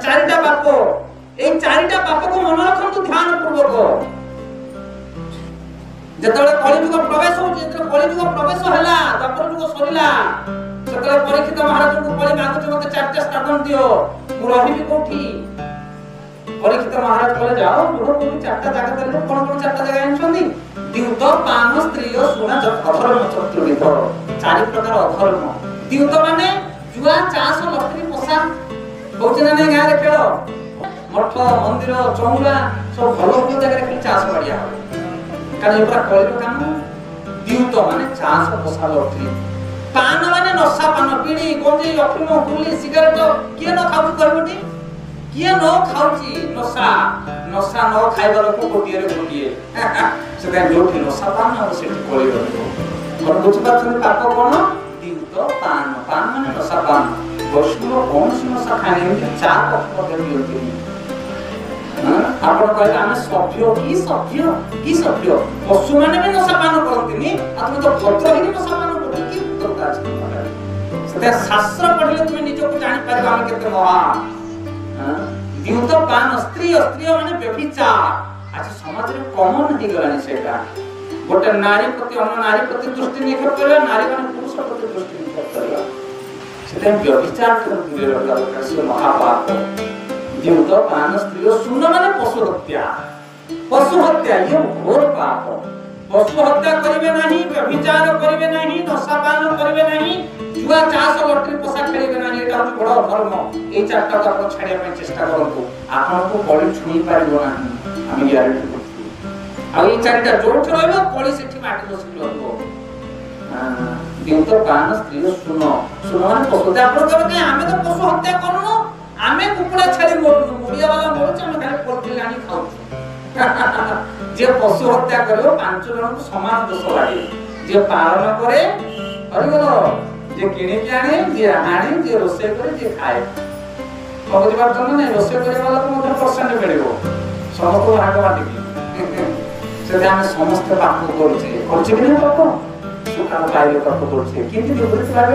চারিটা পাপ, এই চারিটা পাপକୁ মনে ରଖନ୍ତୁ ଧ୍ୟାନ ପୂର୍ବକ। ଯେତେବେଳେ କଳିଯୁଗ ପ୍ରବେଶ ହଉଛି, ଯେତେବେଳେ କଳିଯୁଗ ପ୍ରବେଶ ହେଲା, ଦ୍ୱାପର ଯୁଗ ସରିଲା, ସେତେବେଳେ ପରୀକ୍ଷିତ ମହାରାଜଙ୍କୁ କଳି ମାଗୁଛି, ମତେ ଚାରିଟା ସ୍ଥାନ ଦିଅ, ମୁଁ ରହିବି କୋଉଠି? ପରୀକ୍ଷିତ ମହାରାଜ କହିଲେ ଯାଅ ରୁହ, କୋଉଠି ଚାରିଟା ଜାଗା ଦେଲେ। କଣ କଣ ଚାରିଟା ଜାଗା ଜାଣିଛନ୍ତି? ଦ୍ୟୁତ, ପାନ, ସ୍ତ୍ରୀ, ସୁନା, ଅଧର୍ମ, ଚତୁର୍ବିଧ। ଚାରି ପ୍ରକାର ଅଧର୍ମ। ଦ୍ୟୁତ ମାନେ ଜୁଆ, ଚାଷ, ଲଟେରୀ, ପଶା ହଉଛି ନା ନାଇଁ ଗାଁରେ ଖେଳ? ମଠ, ମନ୍ଦିର, ଚଉରା ସବୁ ଭଲ ଭଲ ଜାଗାରେ ଖାଲି ଚାଷ ବାଡିଆ ହବ, କାରଣ ଏ ପୁରା କଳିର କାମ। ଦ୍ୟୁତ ମାନେ ଚାଷ, ପଶା, ଲଟେରୀ। ପାନ ମାନେ ନଶା ପାନ, ବିଡି, ଗଞ୍ଜେଇ, ଅଫିମ, ଗୁଲି, ସିଗାରେଟ। କିଏ ନ ଖାଉଛି କହିବଟି? କିଏ ନ ଖାଉଛି? ନଶା ନଶା ନ ଖାଇବା ଲୋକ ଗୋଟିଏରେ ଗୋଟିଏ। ସେଥିପାଇଁ ଯୋଉଠି ନଶା ପାନ ହବ ସେଠି କଳି ରହିବ। କଣ ବୁଝିପାରୁଛନ୍ତି? ପାପ କଣ? ଦ୍ୟୁତ, ପାନ। ପାନ ମାନେ ନଶା ପାନ। ବୈଷ୍ଣବ କୌଣସି ନଶା ଖାଏନି, ଏମିତି ଚା କଫି ମଧ୍ୟ ପିଅନ୍ତିନି। ଆପଣ କହିଲେ ଆମେ ସଭ୍ୟ। କି ସଭ୍ୟ? କି ସଭ୍ୟ? ପଶୁମାନେ ବି ନଶା ପାନ କରନ୍ତିନି, ଆଉ ତୁମେ ତ ଭଦ୍ରହୀନ ନଶା ପାନ କରୁଛ। କି ଭଦ୍ରତା ଅଛି? ସେଥିପାଇଁ ଶାସ୍ତ୍ର ପଢିଲେ ତୁମେ ନିଜକୁ ଜାଣିପାରିବ ଆମେ କେତେ ମହାନ। ଦ୍ୟୁତ, ପାନ, ସ୍ତ୍ରୀ। ସ୍ତ୍ରୀ ମାନେ ବ୍ୟଭିଚାର। ଆଜି ସମାଜରେ କମନ ହେଇଗଲାଣି ସେଇଟା। ଗୋଟେ ନାରୀ ପ୍ରତି ଅନ୍ୟ ନାରୀ ପ୍ରତି ଦୃଷ୍ଟି ନିକ୍ଷେପ କରିବା, ନାରୀ ମାନେ ପୁରୁଷ ପ୍ରତି ଦୃଷ୍ଟି ନିକ୍ଷେପ କରିବା। ସେଥିପାଇଁ ବ୍ୟଭିଚାର ଠାରୁ ଦୂରରେ ରହିବା ଦରକାର, ସେ ମହାପାପ। ଦ୍ୟୁତ, ପାନ, ସ୍ତ୍ରୀ। ଶୂନ ମାନେ ପଶୁ ହତ୍ୟା। ପଶୁ ହତ୍ୟା ଇଏ ଘୋର ପାପ। ପଶୁ ହତ୍ୟା କରିବେ ନାହିଁ, ବ୍ୟଭିଚାର କରିବେ ନାହିଁ, ନଶା ପାନ କରିବେ ନାହିଁ, ଜୁଆ, ଚାଷ, ଲଟେରୀ, ପଶା ଖେଳିବେ ନାହିଁ। ଏଇଟା ହଉଛି ବଡ ଧର୍ମ। ଏଇ ଚାରିଟାକୁ ଆପଣ ଛାଡିବା ପାଇଁ ଚେଷ୍ଟା କରନ୍ତୁ, ଆପଣଙ୍କୁ କଳି ଛୁଇଁ ପାରିବ ନାହିଁ, ଆମେ ଗ୍ୟାରେଣ୍ଟି କରୁଛୁ। ଆଉ ଏଇ ଚାରିଟା ଯୋଉଠି ରହିବ, କଳି ସେଠି ମାଟି ବସିକି ରହିବ। ଦ୍ୟୁତ, ପାନ, ସ୍ତ୍ରୀ, ଶୂନ। ଶୂନ ମାନେ ପଶୁ ହତ୍ୟା। ଆପଣ କହିବେ କାଇଁ ଆମେ ତ ପଶୁ ହତ୍ୟା କରୁନୁ, ଆମେ କୁକୁଡ଼ା ଛେଳି ମରୁନୁ, ମୁଡ଼ିଆ ବାଲା ମରୁଛି, ଆମେ ଖାଲି ପୋଲ୍ଟ୍ରି ଆଣି ଖାଉଛୁ। ଯିଏ ପଶୁ ହତ୍ୟା କରିବ 5 ଜଣଙ୍କୁ ସମାନ ଦୋଷ ଲାଗେ। ଯିଏ ପାଳନ କରେ ହରିଗଲ, ଯିଏ କିଣିକି ଆଣେ, ଯିଏ ଆଣେ, ଯିଏ ରୋଷେଇ କରେ, ଯିଏ ଖାଏ। ବୁଝିପାରୁଛନ୍ତି ନାଇଁ? ରୋଷେଇ କରିବା ବାଲାକୁ ମଧ୍ୟ ପରସେଣ୍ଟ ମିଳିବ, ସମସ୍ତଙ୍କୁ ଭାଗ ବାଟିକି। ସେଥିପାଇଁ ଆମେ ସମସ୍ତେ ପାପ କରୁଛେ, କରୁଛେ କି ନାହିଁ? ପାପ ସୁଖ ପାଇଲେ ପାପ କରୁଛେ, କିନ୍ତୁ ବିପରୀତ ଭାବେ